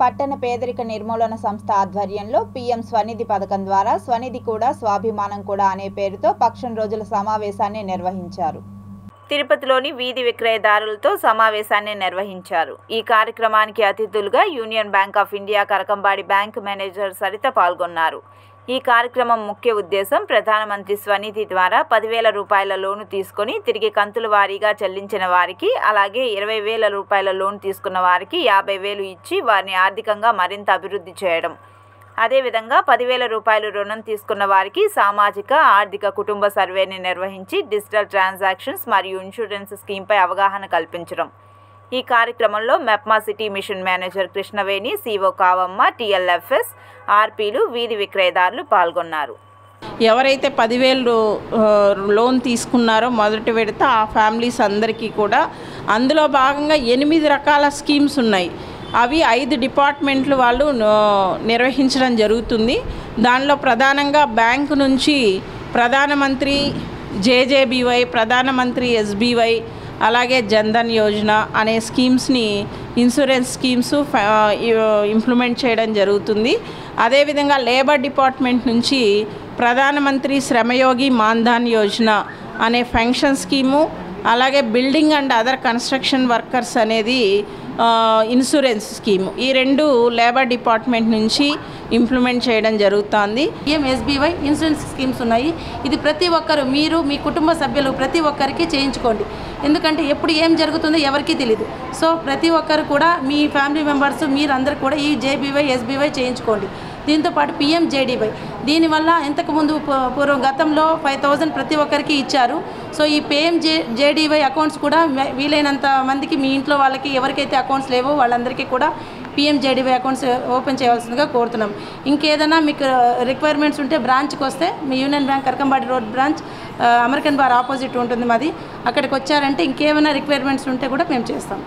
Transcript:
పట్టణ పేదరిక నిర్మూలన సంస్థ ఆధ్వర్యంలో పీఎం స్వనిధి పథకం ద్వారా స్వనిధి కూడా స్వాభిమానం కూడా అనే పేరుతో పక్షం రోజుల సమావేశాన్ని నిర్వహించారు. తిరుపతిలోని వీధి విక్రయదారులతో సమావేశాన్ని నిర్వహించారు. ఈ కార్యక్రమానికి అతిథులుగా union bank of India Karakambadi bank manager Saritha పాల్గొన్నారు. ఈ కార్యక్రమం ముఖ్య ఉద్దేశం ప్రధానమంత్రి స్వనిధి ద్వారా 10,000 రూపాయల లోను తీసుకొని తిరిగి కంతుల వారీగా చెల్లించిన వారికి, అలాగే 20,000 రూపాయల లోను తీసుకున్న వారికి 50,000 ఇచ్చి వారిని ఆర్థికంగా మరింత అభివృద్ధి చేయడం. అదేవిధంగా 10,000 రూపాయలు రుణం తీసుకున్న వారికి సామాజిక ఆర్థిక కుటుంబ సర్వేని నిర్వహించి డిజిటల్ ట్రాన్సాక్షన్స్ మరియు ఇన్సూరెన్స్ స్కీమ్పై అవగాహన కల్పించడం. ఈ కార్యక్రమంలో MEPMA city mission manager Krishnaveni, CO Kavamma, TLFs, ఆర్పీలు, వీధి విక్రయదారులు పాల్గొన్నారు. ఎవరైతే 10,000 లోన్ తీసుకున్నారో మొదటి విడత ఆ ఫ్యామిలీస్ అందరికీ కూడా అందులో భాగంగా 8 రకాల స్కీమ్స్ ఉన్నాయి. అవి 5 డిపార్ట్మెంట్లు వాళ్ళు నిర్వహించడం జరుగుతుంది. దానిలో ప్రధానంగా బ్యాంకు నుంచి ప్రధానమంత్రి జేజేబీవై, ప్రధానమంత్రి ఎస్బీవై, అలాగే జన్ధన్ యోజన అనే స్కీమ్స్ని ఇన్సూరెన్స్ స్కీమ్స్ ఇంప్లిమెంట్ చేయడం జరుగుతుంది. అదేవిధంగా లేబర్ డిపార్ట్మెంట్ నుంచి ప్రధానమంత్రి శ్రమయోగి మాన్ధన్ యోజన అనే పెన్షన్ స్కీము, అలాగే building and other construction workers అనేది ఇన్సూరెన్స్ స్కీము, ఈ 2 లేబర్ డిపార్ట్మెంట్ నుంచి ఇంప్లిమెంట్ చేయడం జరుగుతుంది. ఎస్బీవై ఇన్సూరెన్స్ స్కీమ్స్ ఉన్నాయి. ఇది ప్రతి ఒక్కరు, మీరు మీ కుటుంబ సభ్యులు ప్రతి ఒక్కరికి చేయించుకోండి. ఎందుకంటే ఎప్పుడు ఏం జరుగుతుందో ఎవరికీ తెలియదు. సో ప్రతి ఒక్కరు కూడా మీ ఫ్యామిలీ మెంబర్స్ మీరందరూ కూడా ఈ జేబీవై ఎస్బీవై చేయించుకోండి. దీంతోపాటు పిఎంజేడీవై, దీనివల్ల ఇంతకుముందు పూర్వం గతంలో 5,000 ప్రతి ఒక్కరికి ఇచ్చారు. సో ఈ పిఎంజేడీవై అకౌంట్స్ కూడా వీలైనంత మందికి మీ ఇంట్లో వాళ్ళకి ఎవరికైతే అకౌంట్స్ లేవో వాళ్ళందరికీ కూడా పిఎంజేడీవై అకౌంట్స్ ఓపెన్ చేయవలసిందిగా కోరుతున్నాం. ఇంకేదైనా మీకు రిక్వైర్మెంట్స్ ఉంటే బ్రాంచ్కి వస్తే మీ Union Bank Karakambadi road branch American bar opposite ఉంటుంది మాది. అక్కడికి వచ్చారంటే ఇంకేమైనా రిక్వైర్మెంట్స్ ఉంటే కూడా మేము చేస్తాం.